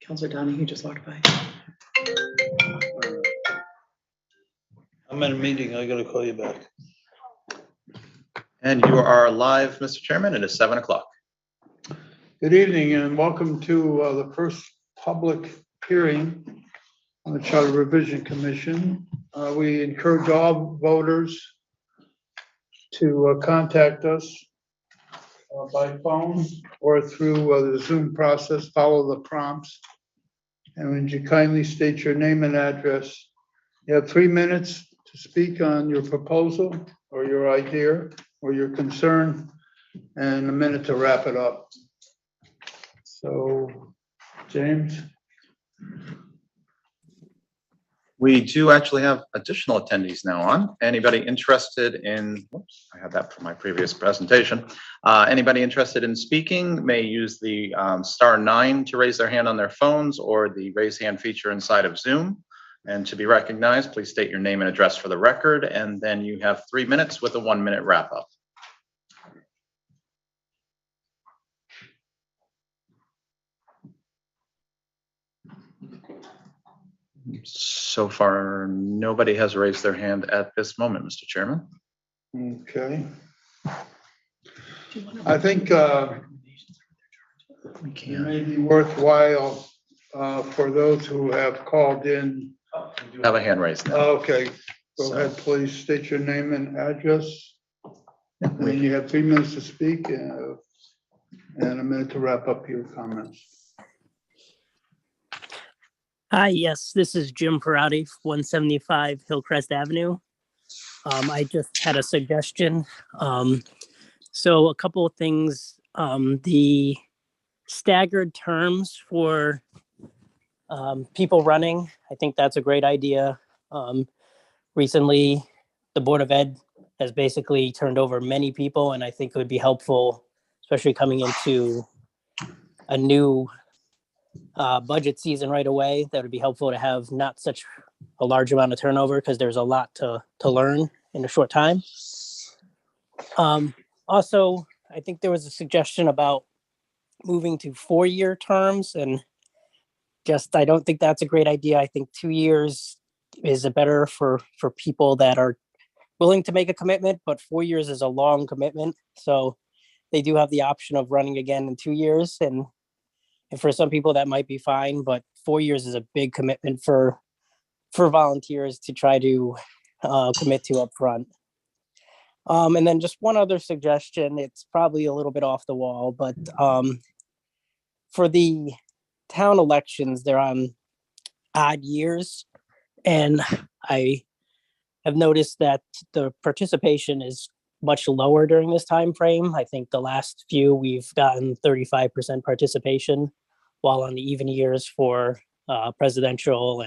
Councilor Donahue just walked by. I'm in a meeting. I gotta call you back. And you are live, Mr. Chairman. It is 7 o'clock. Good evening and welcome to the first public hearing on the Charter Revision Commission. We encourage all voters to contact us by phone or through the Zoom process. Follow the prompts. And would you kindly state your name and address? You have 3 minutes to speak on your proposal or your idea or your concern, and a minute to wrap it up. So, James? We do actually have additional attendees now on. Anybody interested in, whoops, I had that from my previous presentation. Anybody interested in speaking may use the *9 to raise their hand on their phones or the raise hand feature inside of Zoom. And to be recognized, please state your name and address for the record, and then you have 3 minutes with a 1-minute wrap up. So far, nobody has raised their hand at this moment, Mr. Chairman. Okay. I think it may be worthwhile for those who have called in. We do have a hand raised now. Okay, go ahead, please state your name and address. And then you have 3 minutes to speak and a minute to wrap up your comments. Hi, yes, this is Jim Perotti, 175 Hillcrest Avenue. I just had a suggestion. So a couple of things, the staggered terms for people running, I think that's a great idea. Recently, the Board of Ed has basically turned over many people, and I think it would be helpful, especially coming into a new budget season right away. That would be helpful to have not such a large amount of turnover because there's a lot to learn in a short time. Also, I think there was a suggestion about moving to 4-year terms, and I don't think that's a great idea. I think 2 years is a better for people that are willing to make a commitment, but 4 years is a long commitment. So they do have the option of running again in 2 years. And for some people that might be fine, but 4 years is a big commitment for volunteers to try to commit to up front. And then just one other suggestion, it's probably a little bit off the wall, but for the town elections, they're on odd years. And I have noticed that the participation is much lower during this time frame. I think the last few we've gotten 35% participation, while on the even years for presidential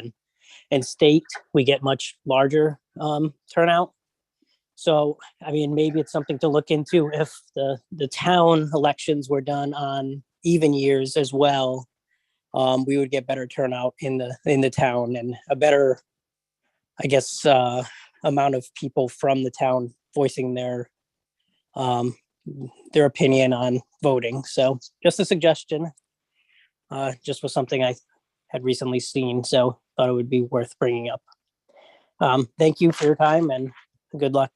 and state, we get much larger turnout. So, I mean, maybe it's something to look into if the town elections were done on even years as well. We would get better turnout in the town and a better, I guess, amount of people from the town voicing their opinion on voting. So just a suggestion, just was something I had recently seen, so thought it would be worth bringing up. Thank you for your time and good luck.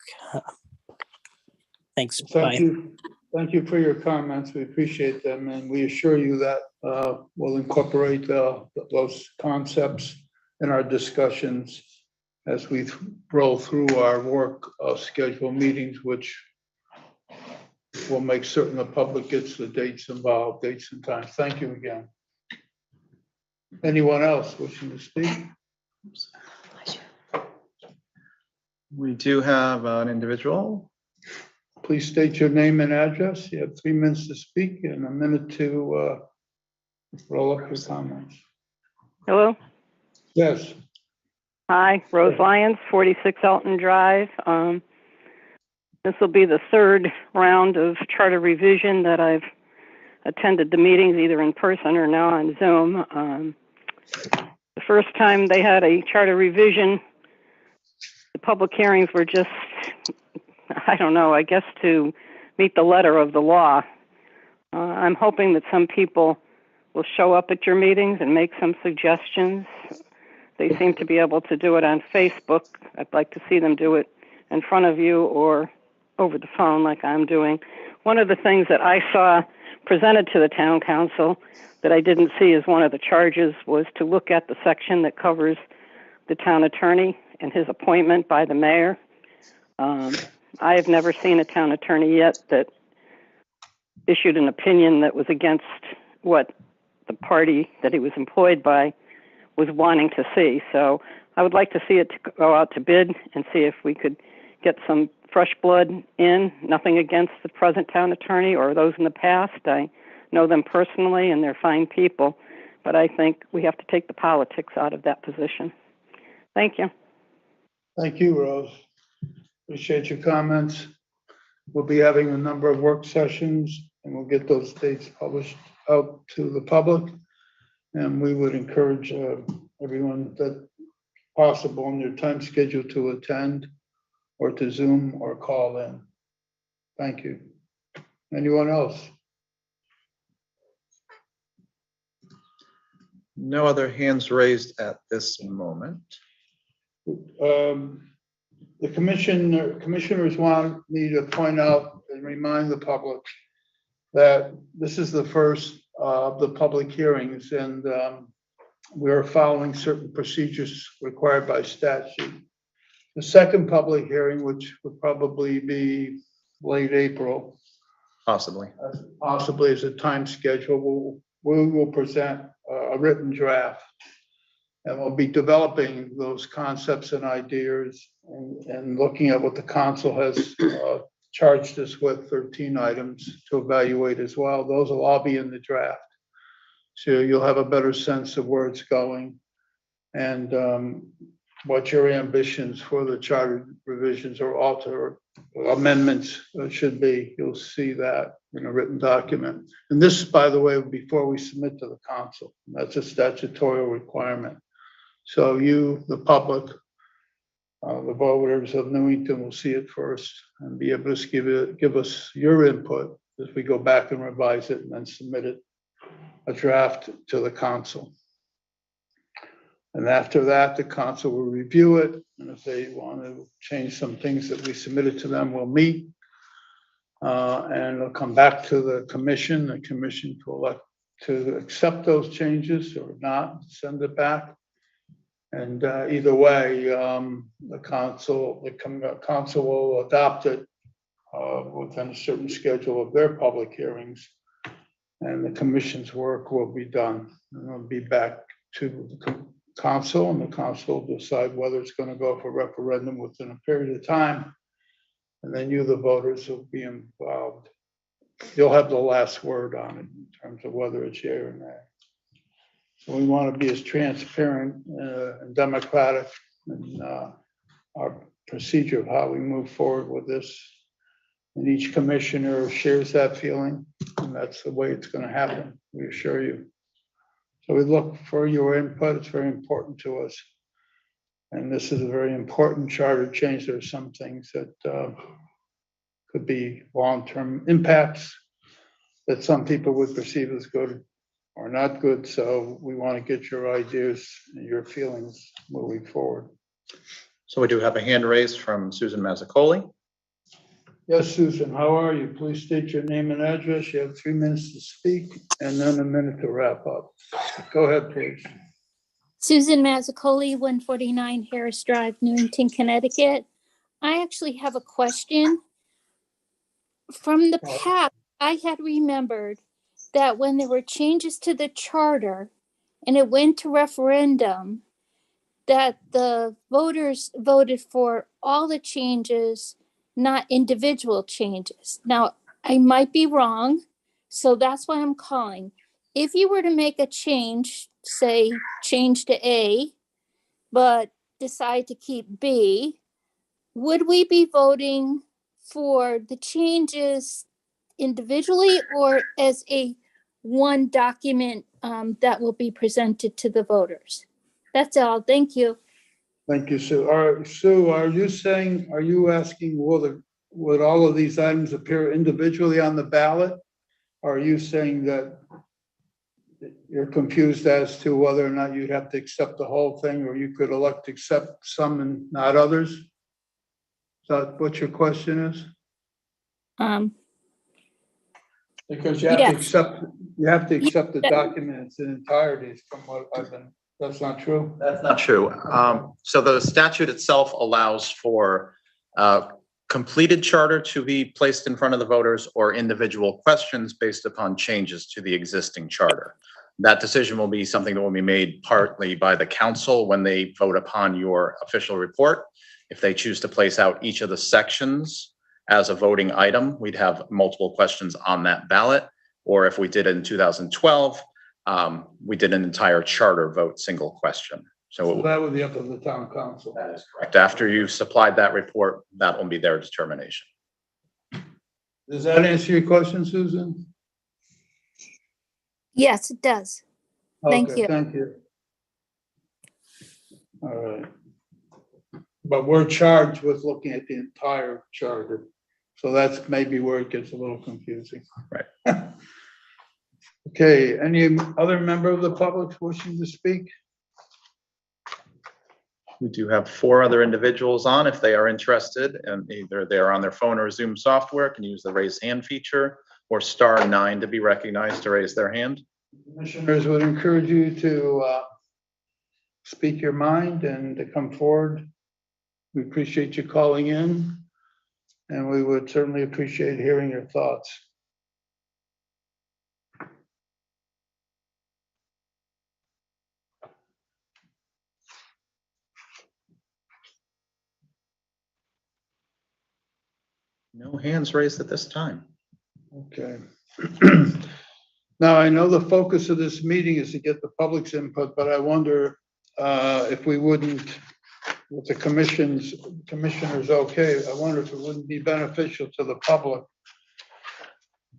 Thanks. Thank Bye. you. Thank you for your comments. We appreciate them, and we assure you that we'll incorporate those concepts in our discussions as we roll through our work schedule meetings, which will make certain the public gets the dates involved, dates and times. Thank you again. Anyone else wishing to speak? We do have an individual. Please state your name and address. You have 3 minutes to speak and a minute to roll up your comments. Hello. Yes. Hi, Rose Lyons, 46 Elton Drive. This will be the third round of charter revision that I've attended the meetings either in person or now on Zoom. The first time they had a charter revision, the public hearings were just, I don't know, I guess to meet the letter of the law. I'm hoping that some people will show up at your meetings and make some suggestions. They seem to be able to do it on Facebook. I'd like to see them do it in front of you or over the phone like I'm doing. One of the things that I saw presented to the town council that I didn't see as one of the charges was to look at the section that covers the town attorney and his appointment by the mayor. I have never seen a town attorney yet that issued an opinion that was against what the party that he was employed by was wanting to see. So I would like to see it to go out to bid and see if we could get some fresh blood in. Nothing against the present town attorney or those in the past. I know them personally and they're fine people, but I think we have to take the politics out of that position. Thank you. Thank you, Rose. Appreciate your comments. We'll be having a number of work sessions and we'll get those dates published out to the public. And we would encourage everyone that possible in their time schedule to attend or to Zoom or call in. Thank you. Anyone else? No other hands raised at this moment. The commissioners want me to point out and remind the public that this is the first of the public hearings, and we're following certain procedures required by statute. The second public hearing, which would probably be late April, Possibly. possibly as a time schedule, we will present a written draft. And we'll be developing those concepts and ideas and looking at what the council has charged us with, 13 items to evaluate as well. Those will all be in the draft. So you'll have a better sense of where it's going and what your ambitions for the charter revisions or alter amendments should be. You'll see that in a written document. And this, by the way, before we submit to the council. That's a statutory requirement. So you, the public, the voters of Newington will see it first and be able to give us your input as we go back and revise it and then submit it, a draft to the council. And after that, the council will review it. And if they want to change some things that we submitted to them, we'll meet. And it'll come back to the commission. The commission to elect to accept those changes or not, send it back. And either way, the council will adopt it within a certain schedule of their public hearings. And the commission's work will be done. And it'll be back to the council, and the council will decide whether it's going to go for referendum within a period of time. And then you, the voters, will be involved. You'll have the last word on it in terms of whether it's yea or nay. So we want to be as transparent and democratic in our procedure of how we move forward with this. And each commissioner shares that feeling, and that's the way it's going to happen, we assure you. So we look for your input. It's very important to us. And this is a very important charter change. There are some things that could be long-term impacts that some people would perceive as good or not good. So we want to get your ideas and your feelings moving forward. So we do have a hand raised from Susan Mazzacoli. Yes, Susan, how are you? Please state your name and address. You have 3 minutes to speak and then a minute to wrap up. Go ahead, please. Susan Mazzacoli, 149 Harris Drive, Newington, Connecticut. I actually have a question. From the past, I had remembered that when there were changes to the charter and it went to referendum, that the voters voted for all the changes, not individual changes. Now, I might be wrong, so that's why I'm calling. If you were to make a change, say change to A, but decide to keep B, would we be voting for the changes individually or as a one document that will be presented to the voters? That's all. Thank you. Thank you, Sue. Sue, are you asking, would all of these items appear individually on the ballot? Or are you saying that you're confused as to whether or not you'd have to accept the whole thing, or you could elect to accept some and not others? Is that what your question is? Because you have to Yes. accept the documents in entirety from what I've been, that's not true? That's not true. So the statute itself allows for completed charter to be placed in front of the voters or individual questions based upon changes to the existing charter. That decision will be something that will be made partly by the council when they vote upon your official report. If they choose to place out each of the sections as a voting item, we'd have multiple questions on that ballot. Or if we did it in 2012, we did an entire charter vote, single question. So that would be up to the town council. That is correct. After you've supplied that report, that will be their determination. Does that answer your question, Susan? Yes, it does. Thank Okay, you. Thank you. All right. But we're charged with looking at the entire charter. So that's maybe where it gets a little confusing. Right. Okay, any other member of the public wishing to speak? We do have 4 other individuals on if they are interested, and either they're on their phone or Zoom software, can use the raise hand feature or *9 to be recognized to raise their hand. Commissioners would encourage you to speak your mind and to come forward. We appreciate you calling in, and we would certainly appreciate hearing your thoughts. No hands raised at this time. Okay. Now, I know the focus of this meeting is to get the public's input, but I wonder if we wouldn't, with the commissioners okay, I wonder if it wouldn't be beneficial to the public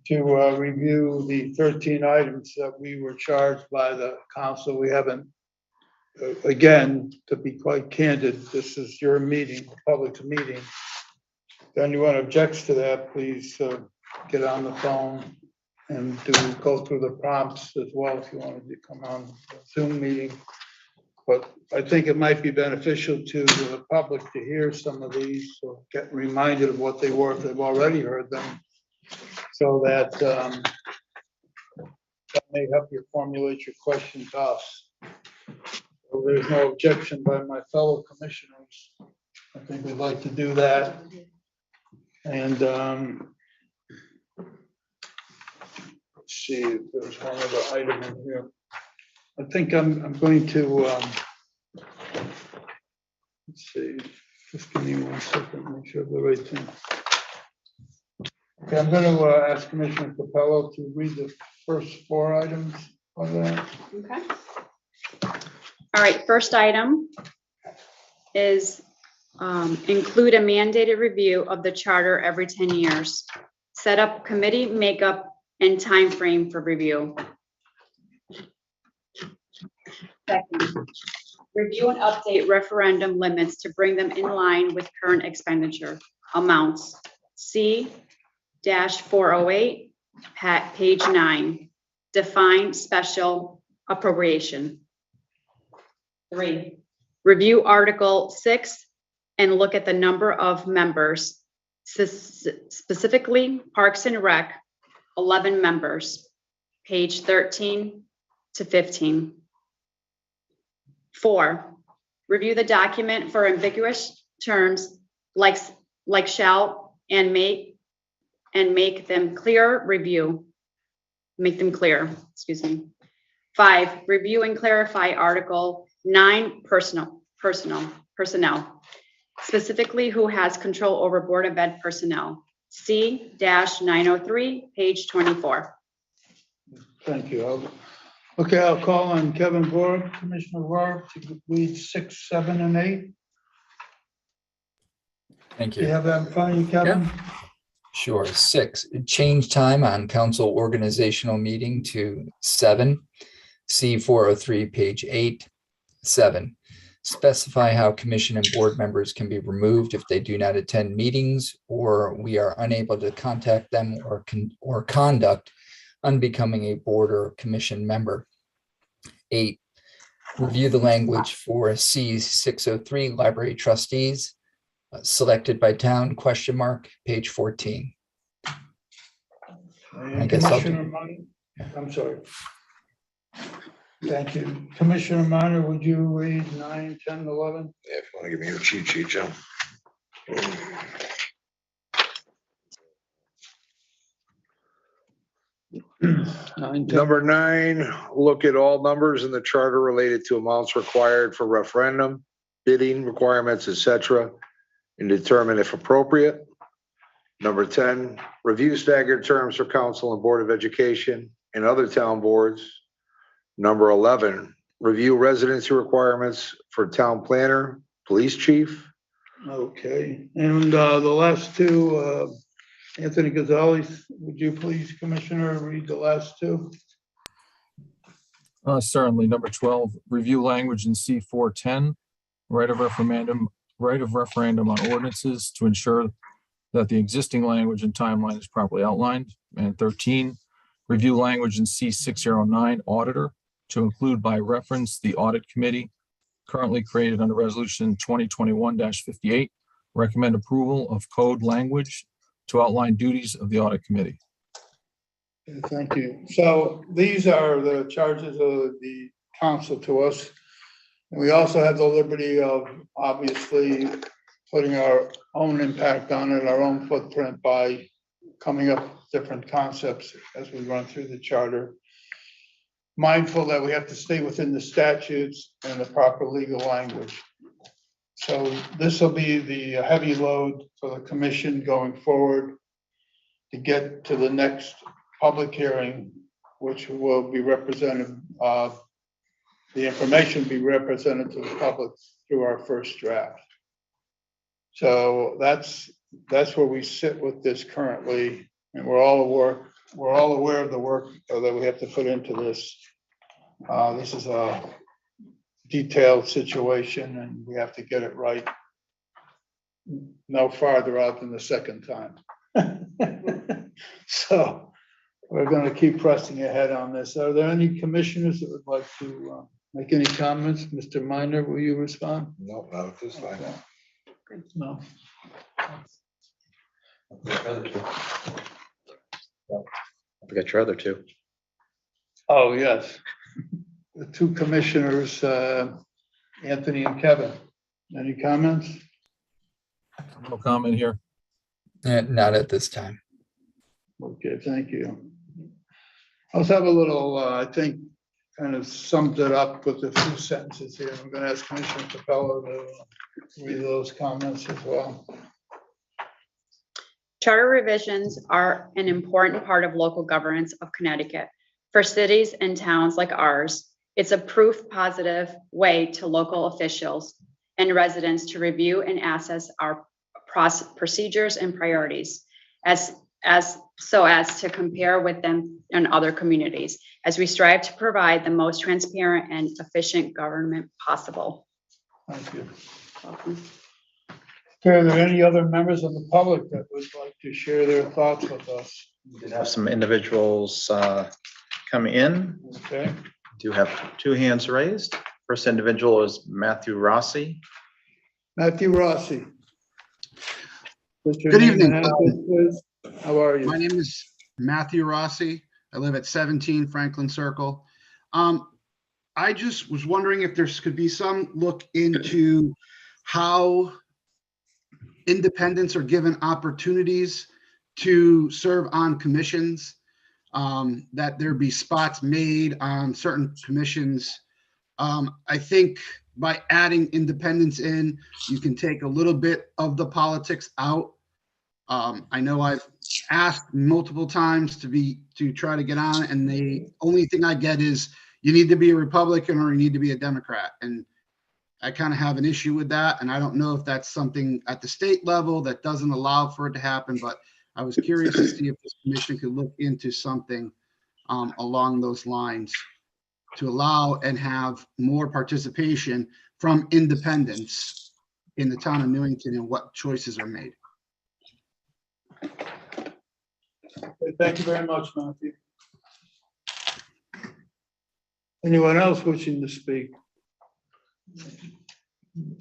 to review the 13 items that we were charged by the council. We haven't, again, to be quite candid, this is your meeting, the public's meeting. If anyone objects to that, please get on the phone and go through the prompts as well if you wanted to come on the Zoom meeting. But I think it might be beneficial to the public to hear some of these, or get reminded of what they were if they've already heard them, so that that may help you formulate your question to us. So there's no objection by my fellow commissioners. I think we'd like to do that. And let's see if there's one other item in here. I think I'm going to, let's see, just give me 1 second, make sure I have the right thing. Okay, I'm going to ask Commissioner Capello to read the first 4 items of that. Okay. All right, first item is include a mandated review of the charter every 10 years. Set up committee makeup and time frame for review. Second, review and update referendum limits to bring them in line with current expenditure amounts. C-408, page 9. Define special appropriation. 3, review Article 6 and look at the number of members, specifically Parks and Rec, 11 members, page 13 to 15. 4, review the document for ambiguous terms like shall and make them clear. Make them clear, excuse me. 5, review and clarify Article 9 personnel, specifically who has control over Board of Ed personnel. C-903, page 24. Thank you. Okay, I'll call on Kevin Borg, Commissioner Borg, to read 6, 7, and 8. Thank Do you you. have that in front of you, Kevin? Sure. 6, change time on council organizational meeting to 7. C-403, page 8. 7, specify how commission and board members can be removed if they do not attend meetings or we are unable to contact them or conduct unbecoming a board or commission member. 8. Review the language for C603 library trustees, selected by town, ? Page 14. I guess I'll do- Commissioner Minor, I'm sorry. Thank you. Commissioner Minor, would you read 9, 10, 11? Yeah, if you want to give me your cheat sheet, Joe. 9, 10. Number 9, look at all numbers in the charter related to amounts required for referendum, bidding requirements, etc., and determine if appropriate. Number 10, review staggered terms for council and board of education and other town boards. Number 11, review residency requirements for town planner, police chief. Okay, and the last two, Anthony Gonzalez, would you please, Commissioner, read the last two? Certainly. Number 12, review language in C410, right of referendum on ordinances to ensure that the existing language and timeline is properly outlined. And 13, review language in C609, auditor, to include by reference the audit committee currently created under resolution 2021-58. Recommend approval of code language to outline duties of the audit committee. Okay, thank you. So these are the charges of the council to us. And we also have the liberty of obviously putting our own impact on it, our own footprint by coming up with different concepts as we run through the charter. Mindful that we have to stay within the statutes and the proper legal language. So this will be the heavy load for the commission going forward to get to the next public hearing, which will be represented, the information be represented to the public through our first draft. So that's where we sit with this currently, and we're all aware of the work that we have to put into this. This is a detailed situation, and we have to get it right no farther out than the second time. So we're going to keep pressing ahead on this. Are there any commissioners that would like to make any comments? Mr. Minor, will you respond? No, not at this time. Okay. No. I forgot your other two. Oh, yes. The two commissioners, Anthony and Kevin. Any comments? No comment here. Not at this time. Okay, thank you. I also have a little, I think, kind of summed it up with a few sentences here. I'm going to ask Commissioner Capello to read those comments as well. Charter revisions are an important part of local governance of Connecticut. For cities and towns like ours, it's a proof positive way to local officials and residents to review and assess our procedures and priorities so as to compare with them in other communities as we strive to provide the most transparent and efficient government possible. Thank you. Welcome. Okay, are there any other members of the public that would like to share their thoughts with us? We did have some individuals come in. Okay, Do have 2 hands raised. First individual is Matthew Rossi. Matthew Rossi. Good evening. How are you? My name is Matthew Rossi. I live at 17 Franklin Circle. I just was wondering if there could be some look into how independents are given opportunities to serve on commissions, that there be spots made on certain commissions. I think by adding independents in, you can take a little bit of the politics out. I know I've asked multiple times to try to get on, and the only thing I get is you need to be a Republican or you need to be a Democrat. And I kind of have an issue with that. And I don't know if that's something at the state level that doesn't allow for it to happen, but I was curious to see if this commission could look into something along those lines to allow and have more participation from independents in the town of Newington and what choices are made. Thank you very much, Matthew. Anyone else wishing to speak?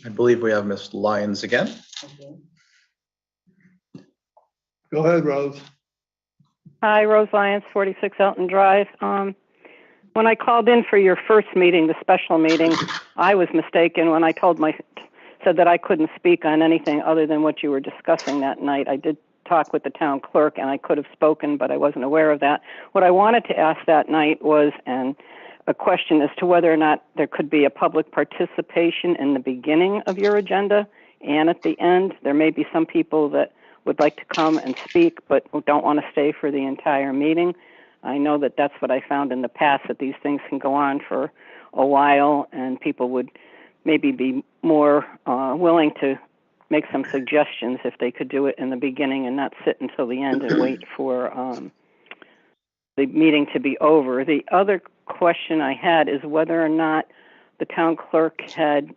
I believe we have Ms. Lyons again. Go ahead, Rose. Hi, Rose Lyons, 46 Elton Drive. When I called in for your first meeting, the special meeting, I was mistaken when I said that I couldn't speak on anything other than what you were discussing that night. I did talk with the town clerk and I could have spoken, but I wasn't aware of that. What I wanted to ask that night was a question as to whether or not there could be a public participation in the beginning of your agenda and at the end. There may be some people that would like to come and speak but don't want to stay for the entire meeting. I know that that's what I found in the past, that these things can go on for a while and people would maybe be more willing to make some suggestions if they could do it in the beginning and not sit until the end and wait for the meeting to be over. The other question I had is whether or not the town clerk had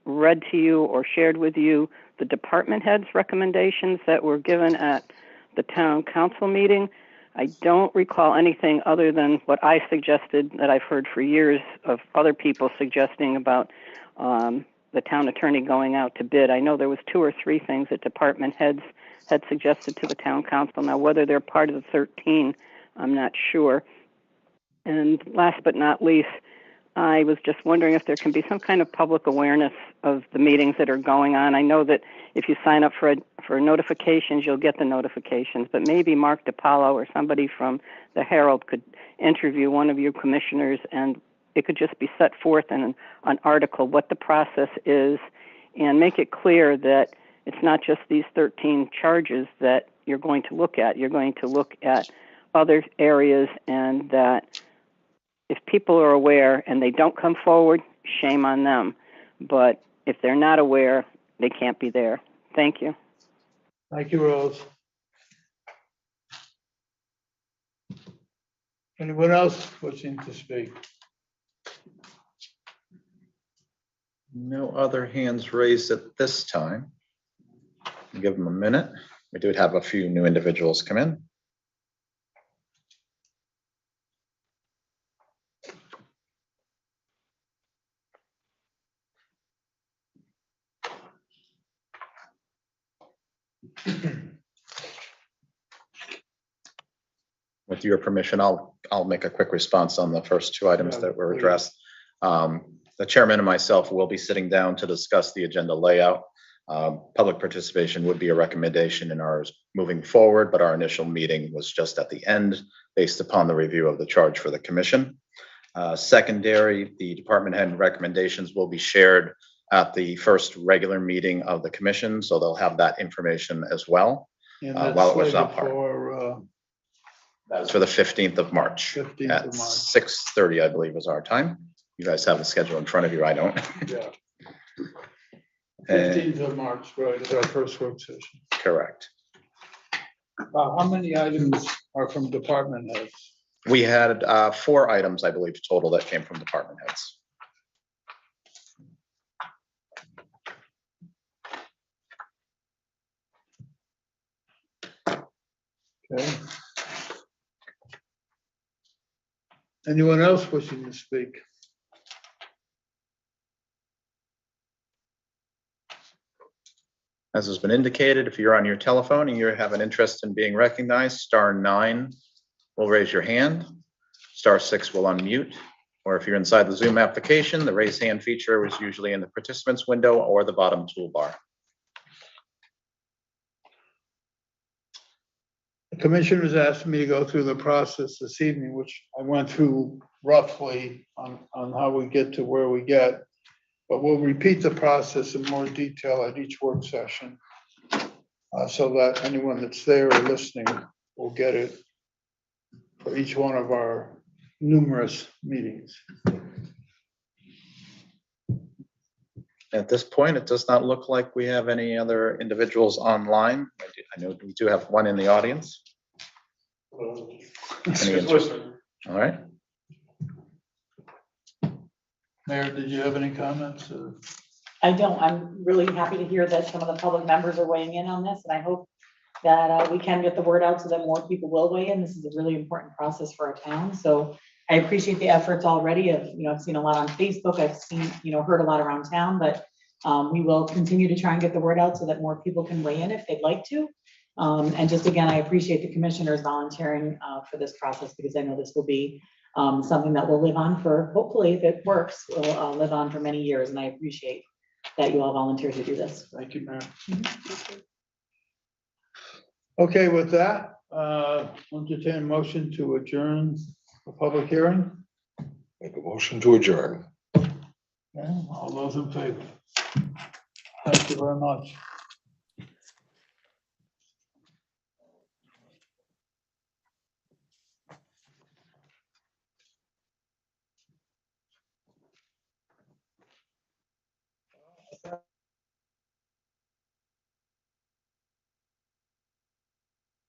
read to you or shared with you the department heads' recommendations that were given at the town council meeting. I don't recall anything other than what I suggested that I've heard for years of other people suggesting about the town attorney going out to bid. I know there was 2 or 3 things that department heads had suggested to the town council. Now, whether they're part of the 13, I'm not sure. And last but not least, I was just wondering if there can be some kind of public awareness of the meetings that are going on. I know that if you sign up for notifications, you'll get the notifications, but maybe Mark DiPaolo or somebody from the Herald could interview one of your commissioners and it could just be set forth in an article what the process is and make it clear that it's not just these 13 charges that you're going to look at. You're going to look at other areas, and that if people are aware and they don't come forward, shame on them. But if they're not aware, they can't be there. Thank you. Thank you, Rose. Anyone else wishing to speak? No other hands raised at this time. I'll give them a minute. We did have a few new individuals come in. With your permission, I'll make a quick response on the first 2 items that were addressed. The chairman and myself will be sitting down to discuss the agenda layout. Public participation would be a recommendation in ours moving forward, but our initial meeting was just at the end based upon the review of the charge for the commission. Secondary, the department head recommendations will be shared at the first regular meeting of the commission, so they'll have that information as well. And While that's it was slated not part. for, That's for the 15th of March 15th at of March. 6:30, I believe is our time. You guys have the schedule in front of you. I don't. Yeah. And- 15th of March, right, is our first work session. Correct. How many items are from department heads? We had 4 items, I believe, total that came from department heads. Okay. Anyone else wishing to speak? As has been indicated, if you're on your telephone and you have an interest in being recognized, *9 will raise your hand, *6 will unmute, or if you're inside the Zoom application, the raise hand feature is usually in the participants window or the bottom toolbar. The commissioners asked me to go through the process this evening, which I went through roughly on how we get to where we get. But we'll repeat the process in more detail at each work session so that anyone that's there or listening will get it for each one of our numerous meetings. At this point, it does not look like we have any other individuals online. I know we do have one in the audience. Any interest? All right. Mayor, did you have any comments? I don't. I'm really happy to hear that some of the public members are weighing in on this, and I hope that we can get the word out so that more people will weigh in. This is a really important process for our town. So I appreciate the efforts already of, I've seen a lot on Facebook, I've seen, heard a lot around town, but we will continue to try and get the word out so that more people can weigh in if they'd like to. And just again, I appreciate the commissioners volunteering for this process, because I know this will be something that will live on for, hopefully, if it works, will live on for many years. And I appreciate that you all volunteered to do this. Thank you, Mayor. Okay, with that, entertain a motion to adjourn the public hearing. Make a motion to adjourn. Okay, all those in favor? Thank you very much.